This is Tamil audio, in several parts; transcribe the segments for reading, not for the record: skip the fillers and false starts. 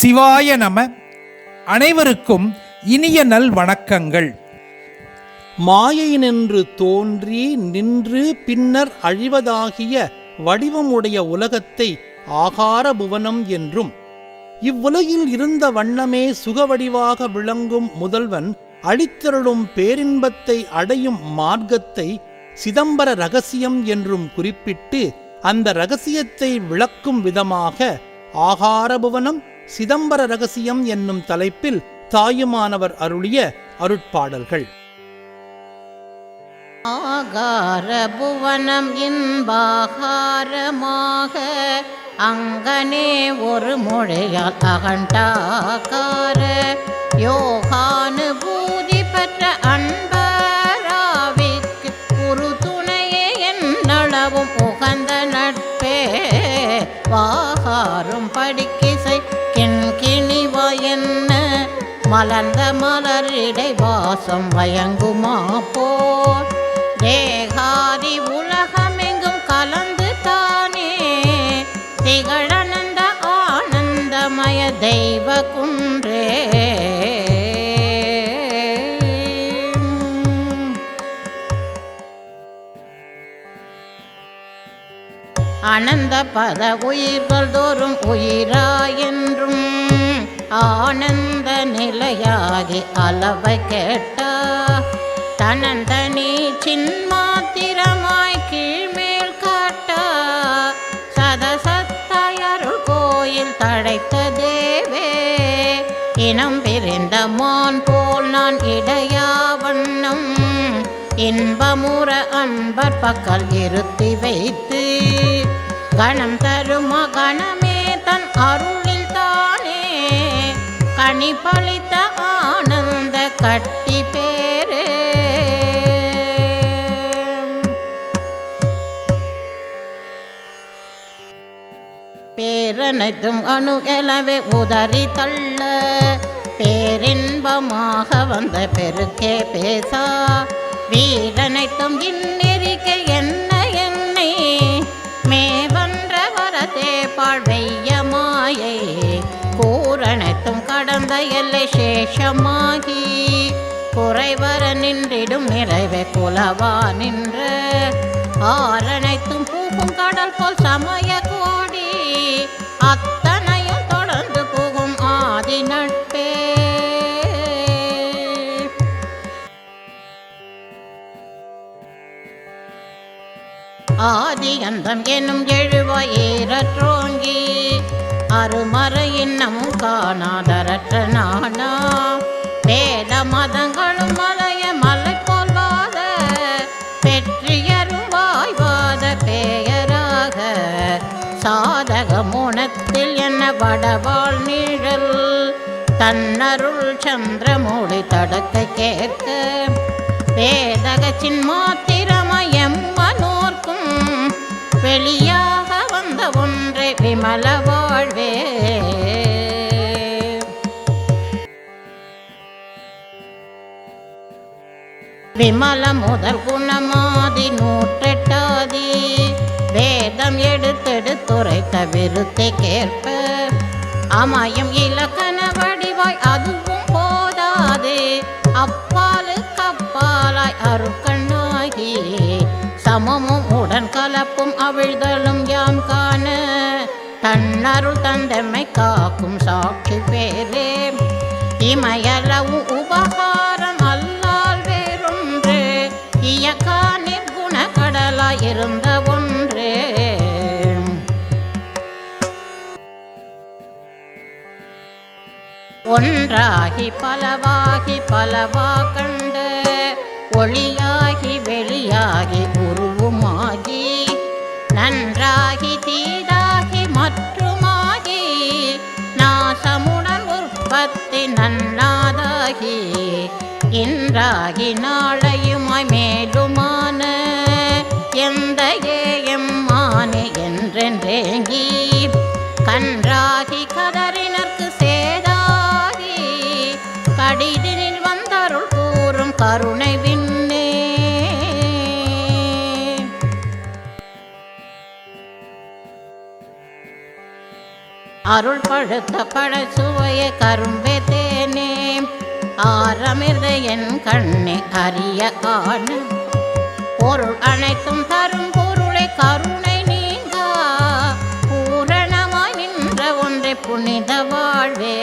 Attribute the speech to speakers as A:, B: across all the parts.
A: சிவாய நம. அனைவருக்கும் இனிய நல் வணக்கங்கள்.
B: மாயை நின்று தோன்றி நின்று பின்னர் அழிவதாகிய வடிவமுடைய உலகத்தை ஆகார புவனம் என்றும், இவ்வுலகில் இருந்த வண்ணமே சுகவடிவாக விளங்கும் முதல்வன் அளித்தருளும் பேரின்பத்தை அடையும் மார்க்கத்தை சிதம்பர ரகசியம் என்றும் குறிப்பிட்டு, அந்த இரகசியத்தை விளக்கும் விதமாக ஆகாரபுவனம் சிதம்பர ரகசியம் என்னும் தலைப்பில் தாயுமானவர் அருளிய அருட்பாடல்கள்.
C: ஆகாரபுவனம் இன்பாகாரமாக அங்கனே ஒரு மொழியால் அகண்டாகார யோகானுபூதி பெற்ற அன்பராவிற்கு ஒரு துணையே என்னளவும் உகந்த நட்பே வாகாரும் படிக்கிசை கிண்கிணிவா என்ன மலர்ந்த மலரிடை வாசம் வயங்குமா போர் தேகாதி உலகமெங்கும் கலந்து தானே திகழனந்த ஆனந்தமய தெய்வ குன்றே. அனந்த பத உயிர்கள் தோறும் உயிராயென்றும் ஆனந்த நிலையாகி அளவை கேட்டா தனந்தனி சின்மாத்திரமாய் கீழ்மேல் காட்டா சதசத்தாயருள் கோயில் தழைத்த தேவே இனம் பிரிந்த மான் போல் நான் இடையா வண்ணம் இன்பமுற அன்பர் பக்கல் இருத்தி வைத்து கணம் தருமா கணமே தன் அருளில் தானே கனி பழித்த ஆனந்த கட்டி பேரே. பேரனைத்தும் அணு எலவே உதறி தள்ள பேரின்பமாக வந்த பெருக்கே பேசா வீரனைத்தும் இந்நெறிக்கை என்ன என்னை மேவன்ற வரதே பாழ்வைய மாயை கூரனைத்தும் கடந்த எல்லை சேஷமாகி குறைவர நின்றிடும் நிறைவே குலவா நின்ற ஆரனைத்தும் பூக்கும் கடல் போல் சமய கோடி அத்தனையும் தொடர்ந்து போகும் ஆதி நட்பே. ஆதி அந்தம் எனும் எழுவாய் ஏறற்றோங்கி அருமர இன்னமும் காணாதரற்ற நானா வேத மதங்களும் மலைய மலை போல்வாத பெற்றியரும் வாய்வாத பெயராக சாதக மோனத்தில் என்ன வடவாள் நீழல் தன்னருள் சந்திரமூடி தடக்கை கேட்க வேதகச்சின் மாத்திரமயம் மனோர்க்கும் வெளியாக வந்த ஒன்றை விமல வாழ்வே. விமல முதல் குணமாதி நூற்றெட்டாதி வேதம் எடுத்தெடுத்துரைத்த விருத்தை கேட்ப அமயம் இலக்கண வடிவாய் அதுவும் போதாது அப்பாலுக்கு அப்பாலாய் அருக்கண்ணாகி சமமும் உடன் கலப்பும் அவிழ்தலும் யாம் காண தன்னருள் தந்தமை காக்கும் சாட்சி பேரே. இமையளவு உபகாரம் அல்லால் வேறொன்று இயக்கா நிர்குண கடலாய் இருந்த ஒன்றே. ஒன்றாகி பலவாகி பலவா கண்ட ஒளியாகி வெளியாகி உருவுமாகி நன்றாகி தீதாகி மற்றுமாகி நாசமுடன் உற்பத்தி நன்னாதாகி இன்றாகி நாளையுமாய் மேலுமான எந்த ஏயம்மானே என்றென்றேங்கி கன்றாகி கதறினர்க்கு சேதாகி கடிதினில் வந்தருள் கூறும் கருணை விண்ணே. அருள் பழுத்த பழசுவைய கரும்பே தேனே ஆரமிர்த என் கண்ணே அறிய காண பொருள் அனைத்தும் தரும் பொருளை கருணை நீங்கா பூரணமாய் நின்ற ஒன்றை புனித வாழ்வே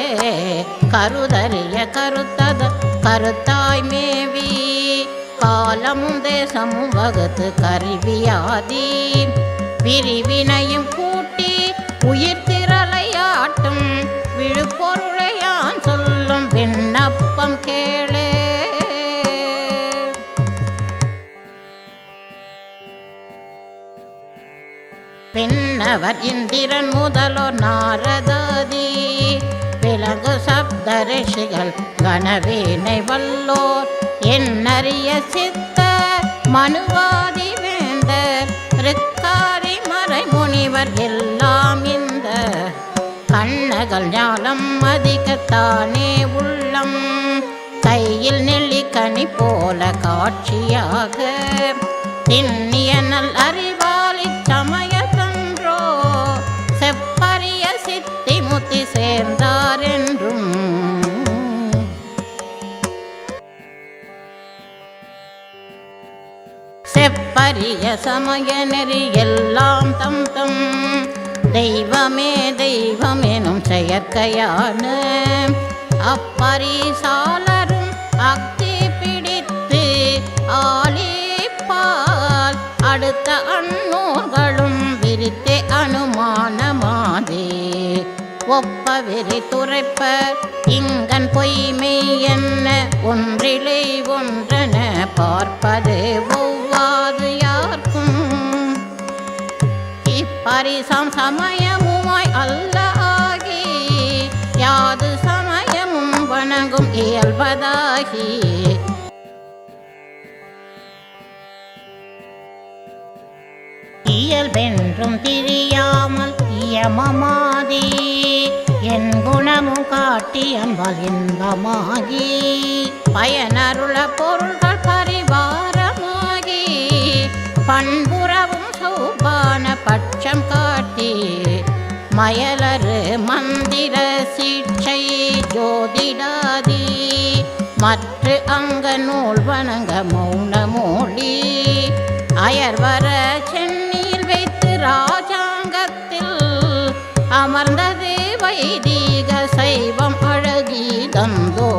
C: கருதறிய கருத்தத கருத்தாய் மேவி காலமும் தேசமும் வகுத்து கருவியாதி பிரிவினையும் கூட்டி உயிர் திரளையாட்டும் விழுப்பொருளையான் சொல்லும் விண்ணப்பம் கேளே. பின்னவர் இந்திரன் முதலோர் நாரதாதி விலங்கு சப்த ரிஷிகள் கனவீனை வல்லோர் என்னறிய சித்த மனுவாதி வேந்தர் ரிக்காரி மறை முனிவர் எல்லாம் இந்த கண்ணகள் ஞானம் அதிகத்தானே உள்ளம் கையில் நெல்லிக்கனி போல காட்சியாக திண்ணிய நல் அறிவாளி சமயத்தன்றோ செப்பரிய சித்தி முத்தி சேர்ந்தார் என்றும் செப்பரிய சமய நெறி எல்லாம் தம் தம் தெய்வமே தெய்வம் எனும் செயற்கையான அப்பரிசாலரும் அக்தி பிடித்து ஆலிப்பால் அடுத்த அன்னோர்களும் விரித்தே அனுமானமாதே ஒப்ப விரி துரைப்ப இங்கன் பொய்மை என்ன ஒன்றிலே ஒன்றென பார்ப்பது ஒவ்வாது யார்க்கும் இப்பரிசம் சமயமுமாய் அல்ல ஆகி யாது சமயமும் வணங்கும் இயல்பதாகி இயல்பென்றும் தெரியாமல் இயமமாதி என் குணமும் காட்டி அன்பால் இன்பமாகி பயனருள பொருள்கள் பரிவாரமாகி பண்புறவும் சௌபான பட்சம் காட்டி மயலரு மந்திர சீட்சை ஜோதிடாதி மற்ற அங்க நூல் வணங்க மௌன மொழி அயர்வர சென்னியில் வைத்து ராஜாங்கத்தில் அமர்ந்தது வைதீக சைவம் அழகீதந்தோ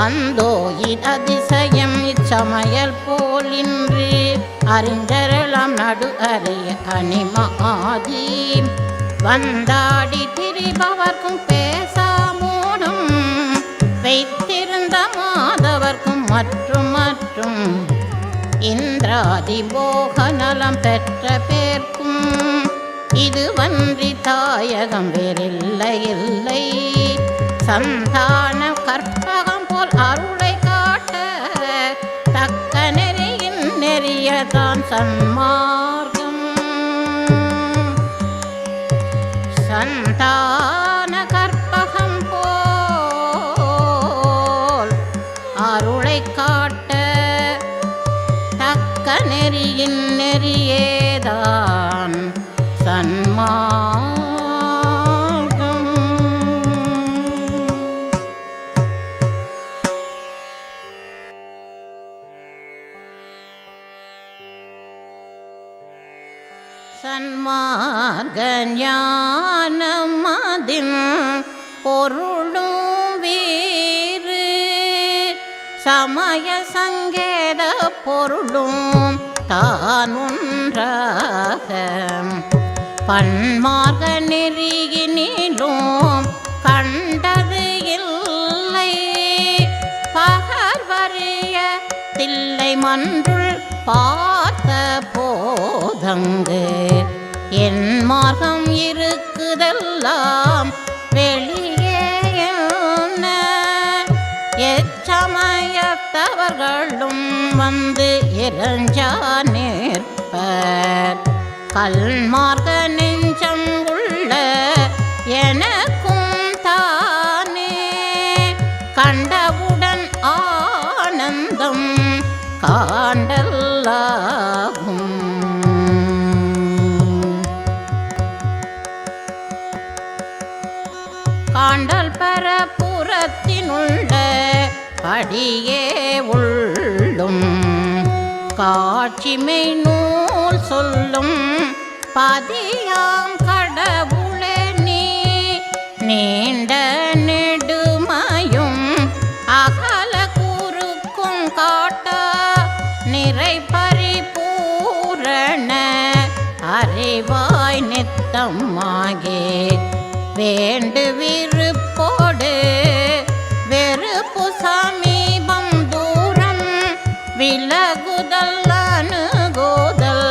C: அந்தோ அதிசயம் இச்சமயல் போலின்று அறிஞரெல்லாம் நடு அறிய அணிமாதி வந்தாடி திரிபவர்க்கும் பேசாமோடும் வைத்திருந்த மாதவர்க்கும் மற்றும் மற்றும் இந்திராதி போக நலம் பெற்ற பேர்க்கும் இதுவன்றி தாயகம் வேறில்லை இல்லை சந்தான கற்பகம் போல் அருளை காட்ட தக்க நெறியின் நெறியதான் சன்மார்க்கம் சந்தான கற்பகம் போல் அருளை காட்ட தக்க நெறியின் நெறியேதான் சன்மார்க்கம். சன்மார்க்க ஞானமதின் பொருளும் வீறு சமய சங்கேத பொருளும் தான் ஒன்றாக பன்மார்க்க நெறியினிலும் கண்டது இல்லை பகர்வறிய தில்லை மன்றுள் பார்த்த போதங்கு என் மார்க்கம் இருக்குதெல்லாம் வெளியே என்ன எச்சமயத்தவர்களும் வந்து இறஞ்சா நிற்பர் கல்மார்க்க நெஞ்சம் உள்ள எனக்கும் தானே கண்டவுடன் ஆனந்தம் காண்டல்லாகும் படியே உள்ளும் காட்சிமை நூல் சொல்லும் பதியாம் கடவுளே நீ நீண்ட நெடுமையும் அகல குறுக்கும் காட்டா நிறை பரிபூரண அறிவாய் நித்தமாகே வேண்டு விருப்போடு வெறுப்பு சமீபம் தூரம் விலகுதல் அணுகுதல்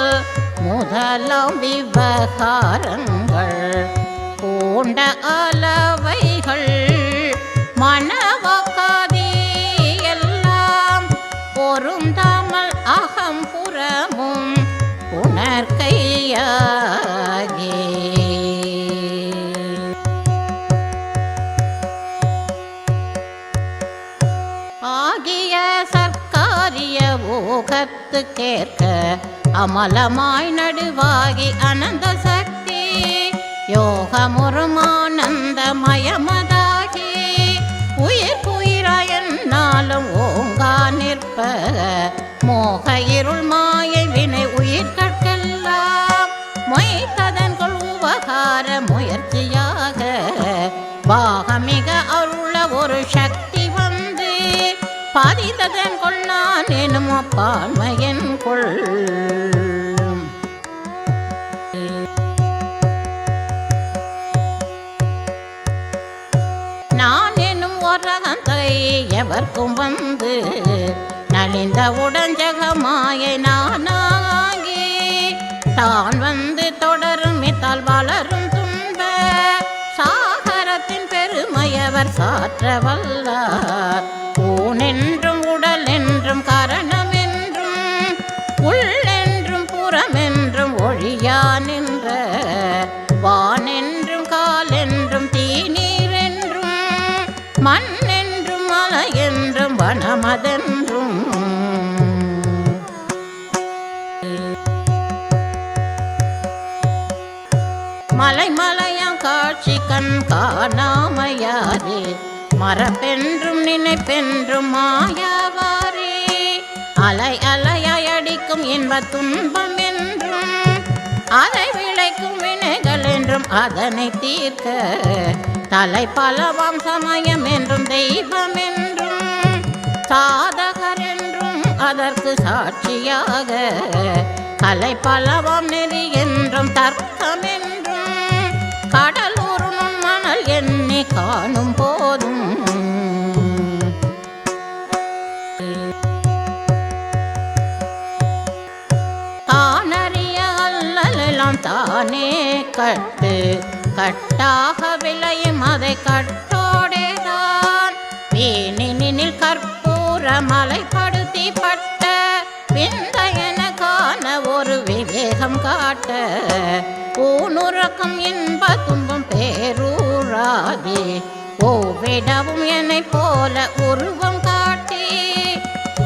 C: முதலாம் விவகாரங்கள் பூண்ட அளவைகள் மனவாக்காதி எல்லாம் பொருந்தாமல் அகம்புறமும் உணர்கையாகே ஆகிய சர்க்காரிய ஊகத்து கேட்க அமலமாய் நடுவாகி அனந்த சக்தி யோகமுறுமானந்தமயமதாகி உயிர் உயிராயன்னாலும் ஓங்கா நிற்ப மோக இருள் மாயை வினை உயிர்கட்கெல்லாம் மொய்த்ததன்கொள் உபகார முயற்சியாக பாகமிக அருள ஒரு சக்தி வந்து பதித்ததன் கொள் நான் எனும் அப்பான்மையன் கொள் நான் என்னும் ஒரகந்தை எவர்க்கும் வந்து நலிந்த உடஞ்சகமாயை நானாகி தான் வந்து தொடரும் இத்தால் வளரும் துன்ப சாகரத்தின் பெருமையவர் சாற்ற வல்லார் ஊனென்றும் உடல் என்றும் கரணம் என்றும் உள்ளென்றும் புறமென்றும் ஒழியா நின்ற வானென்றும் காலென்றும் தீநீர் என்றும் மண் என்றும் மலை என்றும் வனமதென்றும் மலை மலையாம் காட்சி கண் காணாமையாரே மரப்பென்றும் நினைப்பென்றும் மாயாவாரே அலை அலையாய் அடிக்கும் இன்ப துன்பம் என்றும் அதை விளைக்கும் வினைகள் என்றும் அதனை தீர்க்க தலை பலவாம் சமயம் என்றும் தெய்வம் என்றும் சாதகர் என்றும் அதற்கு சாட்சியாக கலை பலவாம் நெறி என்றும் தர்க்கம் என்றும் கடலூர் மணல் எண்ணி காணும் போதும் காணறிய அல்லலெல்லாம் தானே கட்டு கட்டாக விளையும் அதை கட்டோடேதான் வீணினில் கற்பூர மலைப்படுத்தி பட்ட விந்தையன காண ஒரு விவேகம் காட்ட ஊனுறக்கம் இன்ப துன்பம் பேரூராதே ஓவிடவும் என்னை போல உருவம் காட்டி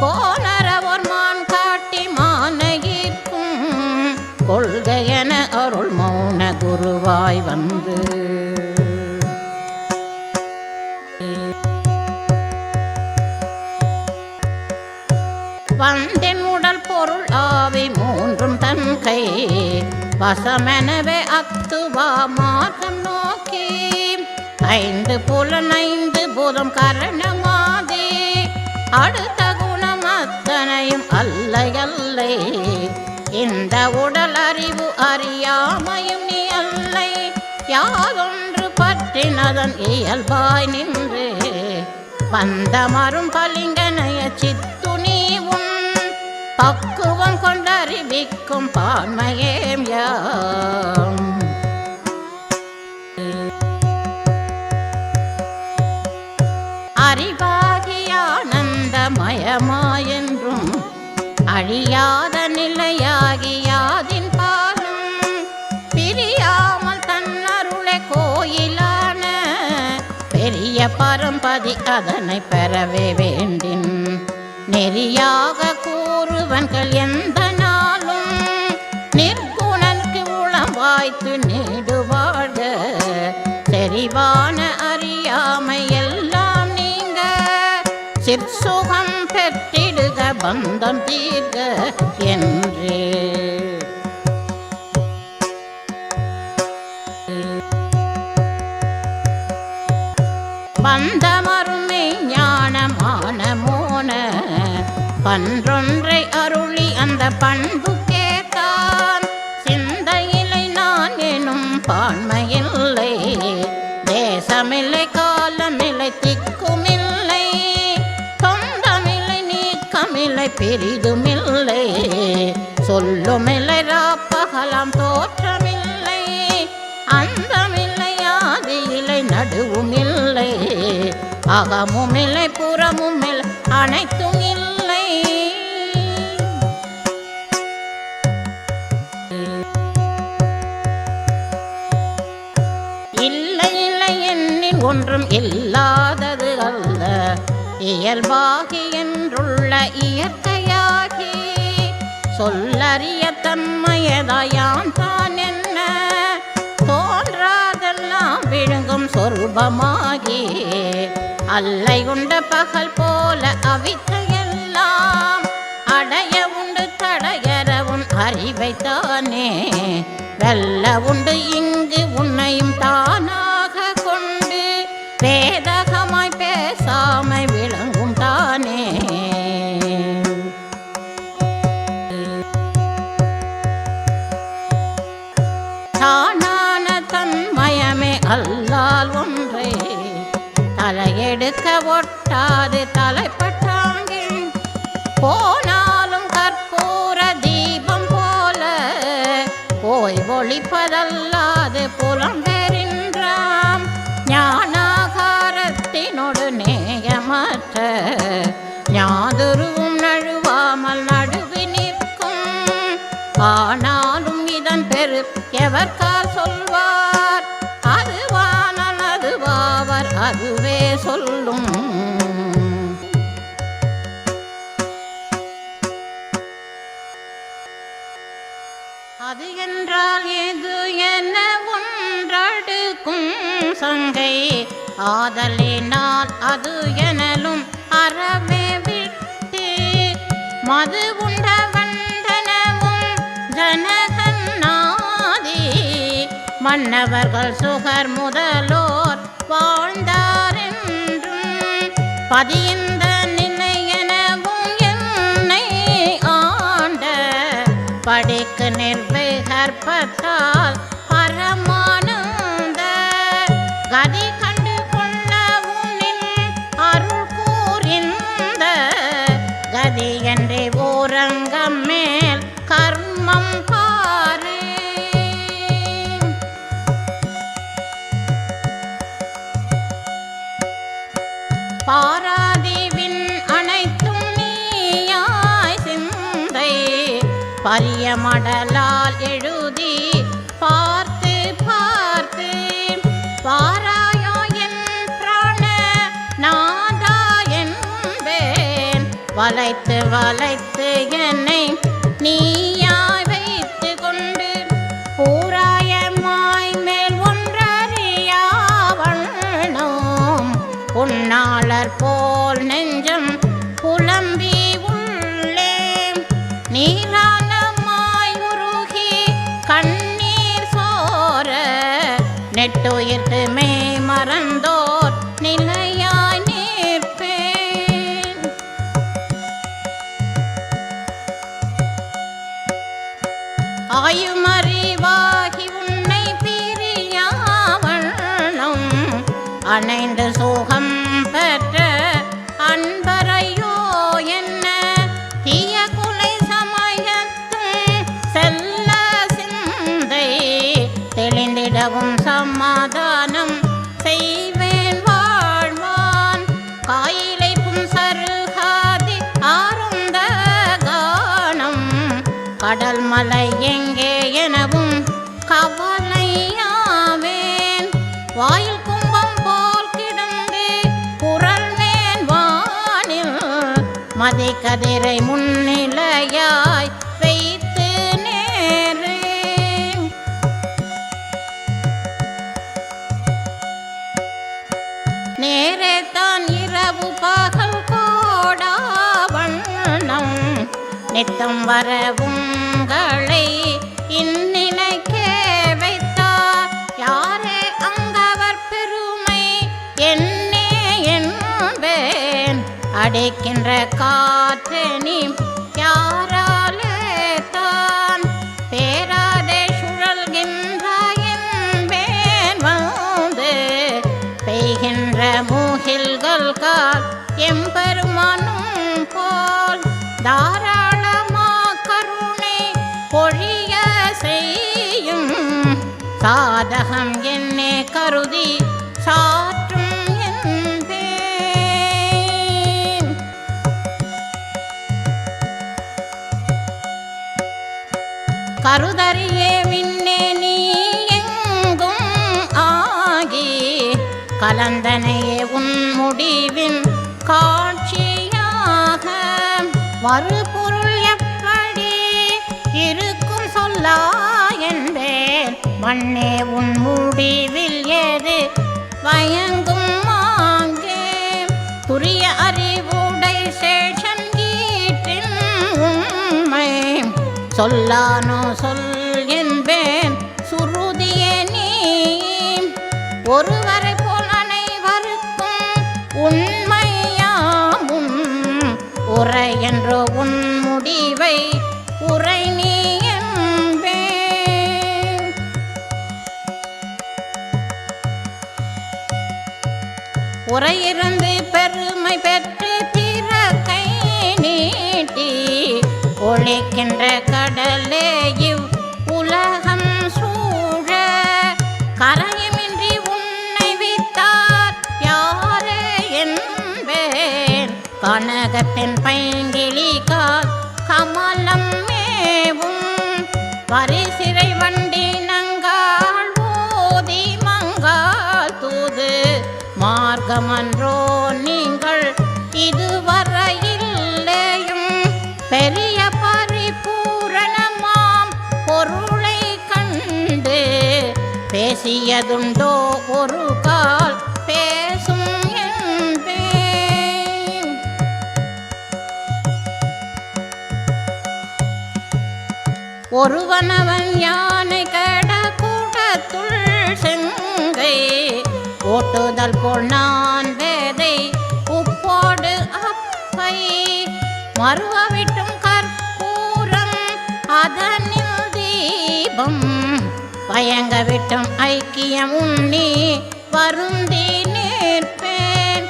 C: கோணரவர் மான் காட்டி மானகிற்கும் கொள்கையென அருள் மௌன குருவாய் வந்து வந்தென் உடல் பொருள் ஆவி மூன்றும் தன் கை வசமெனவே அத்துவா மார்க்கம் நோக்கி ஐந்து புலன் ஐந்து பூதம் கரணமாதே அடுத்த குணம் அத்தனையும் அல்லை அல்லை இந்த உடல் அறிவு அறியாமையும் நீ அல்லை யாதொன்று பற்றினதன் இயல்பாய் நின்று பந்தமரும் பலிங்கனைய சித்து நீ உன் பக்குவம் கொண்டறிவிக்கும் பான்மையேம் யாம் அறிவாகி ஆனந்தமயமாயென்றும் அழியாத நிலையாகி யாதின் பாலும் பிரியாமல் தன்னருளை கோயிலான பெரிய பரம்பதி அதனை பெறவே வேண்டின் நெறியாக கூறுவன்கள் எந்த நாளும் நிற்குணனுக்கு உளம் வாய்த்து நீடுவாழ்க செறிவான அறியாமை எல்லாம் நீங்க சிற்சுகம் பெற்றிடுக பந்தம் தீர்க என்றே. பந்தமருமை ஞானமான மோன பன்றொன்றை அருளி அந்த பண்புக்கேத்தான் சிந்தையிலை நான் எனும் பான்மையில்லை தேசமில்லை காலமில்லை திக்குமில்லை சொந்தமில்லை நீக்கமில்லை பெரிதுமில்லை சொல்லுமில்லை ராப்பகலாம் தோற்றமில்லை அந்தமில்லை ஆதியில்லை நடுவுமில்லை அகமுமில்லை புறமுமில்லை அனைத்தும் இல்லை. இல்லை இல்லை என்னில் ஒன்றும் இல்லாதது அல்ல இயல்பாகி என்றுள்ள இயற்கையாகி சொல்லறிய தன்மையதாயான் தான் என்ன தோன்றாதெல்லாம் விழுங்கும் சொரூபமாகி அல்லை உண்ட பகல் போல அவித்தையெல்லாம் அடைய உண்டு தடையறவும் அறிவைத்தானே வெல்ல உண்டு இங்கு உன்னையும் தானாக கொண்டு வேதகமாய் பேசாமை விளங்கும் தானே. தானான தன்மயமே அல்லால் ஒன்றை தலையெடுக்க ஒட்டாது தலைப்பட்டாங்கில் போனாலும் கற்பூர தீபம் போல போய் ஒளிப்பதல்லாது புலம்பெறின்றாம் ஞானாகாரத்தினோடு நேயமற்ற ஞாதுருவும் நழுவாமல் நடுவி நிற்கும் ஆனாலும் இதன் பெரு எவர்கால் சொல்வார் அதுவானால் அதுவாவர் அதுவே சொல்லும். அது என்றால் எது என ஒன்றடுக்கும் சங்கை ஆதலினால் அது எனலும் அறவே விட்டு மது உண்ட வண்டனவும் ஜனகன் நாதி மன்னவர்கள் சுகர் முதலோர் வாழ்ந்தாரென்றும் பதிந்த நிலை எனவும் என்னை ஆண்ட படிக்கு நிர்விகற்பத்தால் பரமானந்த கதி கண்டு கொள்ளவும் நின் அருள் கூறிந்த கதி என்றே ஓரங்கம் மேல் கர்மம் பாரு. பாராதிவின் அனைத்தும் நீயாய் சிந்தை பரியமடலால் எழுதி பார்த்து பார்த்து பாராயோ என் பிராண நாதா என்பேன் வளைத்து வளைத்து என்னை நீயாய் வைத்து கொண்டு பூராயமாய் மேல் ஒன்றறியாவண்ணம் உன்னாளர் போல் நெஞ்சம் புலம்பி உள்ளே நீலானமாய் உருகி கண்ணீர் சோர நெட்டுயிர்த்து மே மறந்தோர் நிலையாய் நிற்பேன். ஆயுமறிவாகி உன்னை பிரியாவண்ணம் அணைந்து சுகம் பெற்ற அன்பரையோ என்ன தீய குலை சமயத்தும் செல்ல சிந்தை தெளிந்திடவும் சமாதானம் செய்வேன் வாழ்வான் காயிலை புன்சருகாதி ஆருந்த கானம் கடல் மலை எங்கே எனவும் கவலையாவேன் வாயில் கும்பம் போல் கிடந்து புரள்வேன் வானில் மதி கதிரை முன்னிலையாய் வைத்து நேரே. நேரே தான் இரவு பகல் நித்தம் வர உங்களை இந்நிலைக்கே வைத்தார் யாரே அங்கவர் பெருமை என்னே என்பேன் அடிக்கின்ற காற்றெனி யாராலே தான் பேராதே சுழல்கின்றாய் என்பேன் வந்து பெய்கின்ற மூகில்கள் கால் எம்பெருமானும் போல் தாராளமா கருணை பொழிய செய்யும் சாதகம் என்னே கருதி சாற்றும் என்பேன். கருதறியே விண்ணே நீ எங்கும் ஆகி கலந்தனையே உன் முடிவின் காட்சியாக மறுபொருள் எப்படி இருக்கும் சொல்லா என்பேன் மண்ணே உன் முடிவில் ஏது வயங்கும் மாங்கே துரிய அறிவுடை சேஷன் கீற்றின் உண்மை சொல்லானோ சொல் என்பேன் சுருதியே நீ ஒருவரை போல் அனைவருக்கும் உண்மையாமும் உரை என்றோ உன் முடிவை உரை நீ என்பேன். உரையிருந்து பெருமை பெற்று பிறக்கை நீட்டி ஒழிக்கின்ற கடலே இவ் உலகம் சூழ கரையுமின்றி உன்னை வித்தார் யாரே என்பேன் கனகத்தின் பைங்கிளி கால் கமலம் மேவும் பரிசிறை வண்டினங்கால் ஓதி மங்கால் தூது மார்க்கமன்றோ நீங்கள் இதுவரையில்லையும் பெரிய பரிபூரணமாம் பொருளை கண்டு பேசியதுண்டோ ஒரு கால் பேசும் என்பேன். ஒருவனவன் யானை கட கூடத்துள் செங்கை ஓட்டுதல் போல் நான் வேதை உப்போடு அப்பை மறுவவிட்டும் கற்பூரம் அதனில் தீபம் பயங்க விட்டும் ஐக்கியம் உண்ணி வருந்தி நிற்பேன்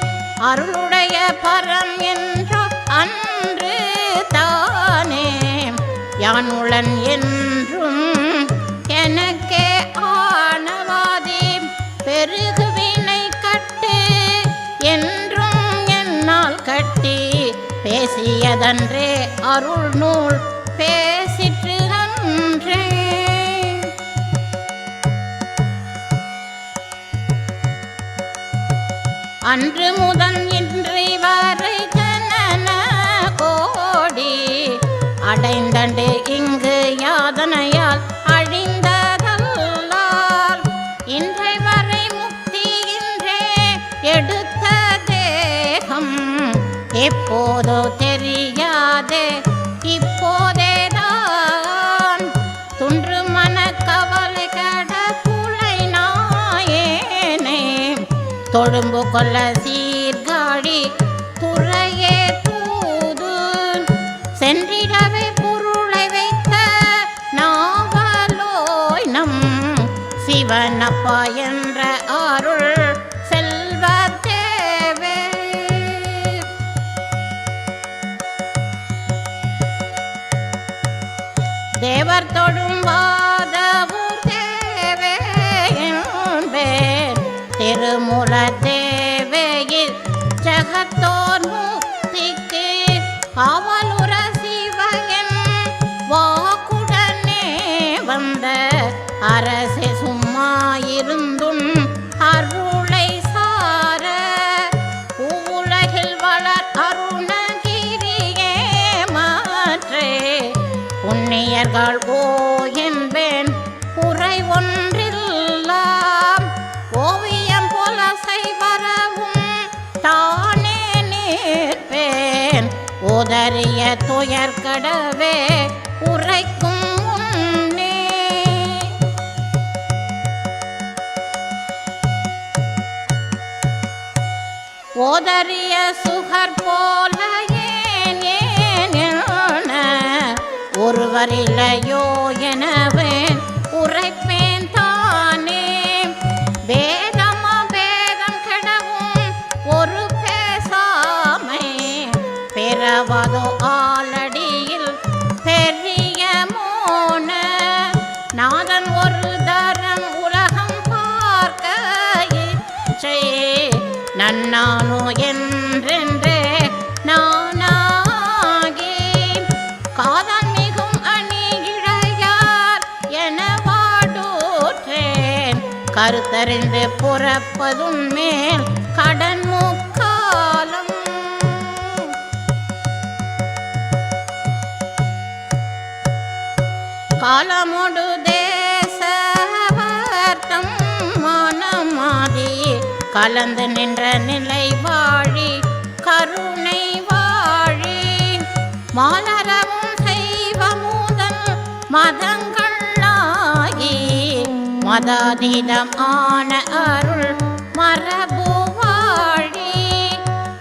C: அருளுடைய பரம் என்றோ அன்று தானே யானுளன் என்றும் எனக்கே ஆனவாதி பெருகுவினை கட்டு என்றும் என்னால் கட்டி பேசியதன்றே அருள் நூல் பேசிற்று அன்றே. அன்று முதல் இன்று வரை ஜனன கோடி அடைந்தண்டு இங்கு யாதனையால் அழிந்ததல்லால் இன்றை வரை முக்தி இன்றே எடுத்த தேகம் எப்போதோ தெரியாதே இப்போதேதான் துன்று மன கவலை கட துளை நாயேனே தொழும்பு கொள்ள சீர்காழி துறையே தூது சென்றிடவே பொருளை வைத்த நாவலோய் நம் சிவனப்பா என்ற அருள் செல்வ தேவே. தேவர் தொடும் வாதவூர் தேவே என்பேன் திருமூல தேவையில் ஜகத்தோர் முக்திக்கு அவலுர சிவயன் வாக்குடனே வந்த அரசே சும்மா இருந்தும் அருளை சார உலகில் வளர் அருணகிரியே மாற்றே புண்ணியர்கள் ஓ என்பேன் குறை ஒன்றில்லாம் ஓவியம் போல செய்வரவும் தானே நிற்பேன் ஓதறிய துயர்கடவே உரைக்கும் உன்னே. ஓதறிய சுகர் போல ஏன் என ஒருவரில்லையோ எனவே உரைப்பேன் தானே. வேதமா வேதம் கெடவும் ஒரு பேசாமை பெறவதோ ஆலடியில் பெரிய மோன. நாதன் ஒரு தரம் உலகம் பார்க்க இச்சை நன்னானோ என்றென்றே நானாகி காதல் மிகும் அணி இழையார் என வாடூற்றேன். கருத்தறிந்து புறப்பதும் மேல் கடன் முக்காலம். காலமொடு தேசவர்த்தம் மனமாதி கலந்து நின்ற நிலை வாழி கருணை வாழி. மாலரவும் செய்வமுதல் மதங்களாகி மதாதீதம் ஆன அருள் மரபு வாழி.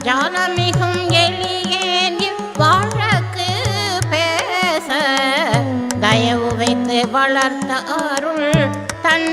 C: ஜாலமிகும் எளியேன் வழக்கு பேச தயவு வைத்து வளர்த்த அருள் தன்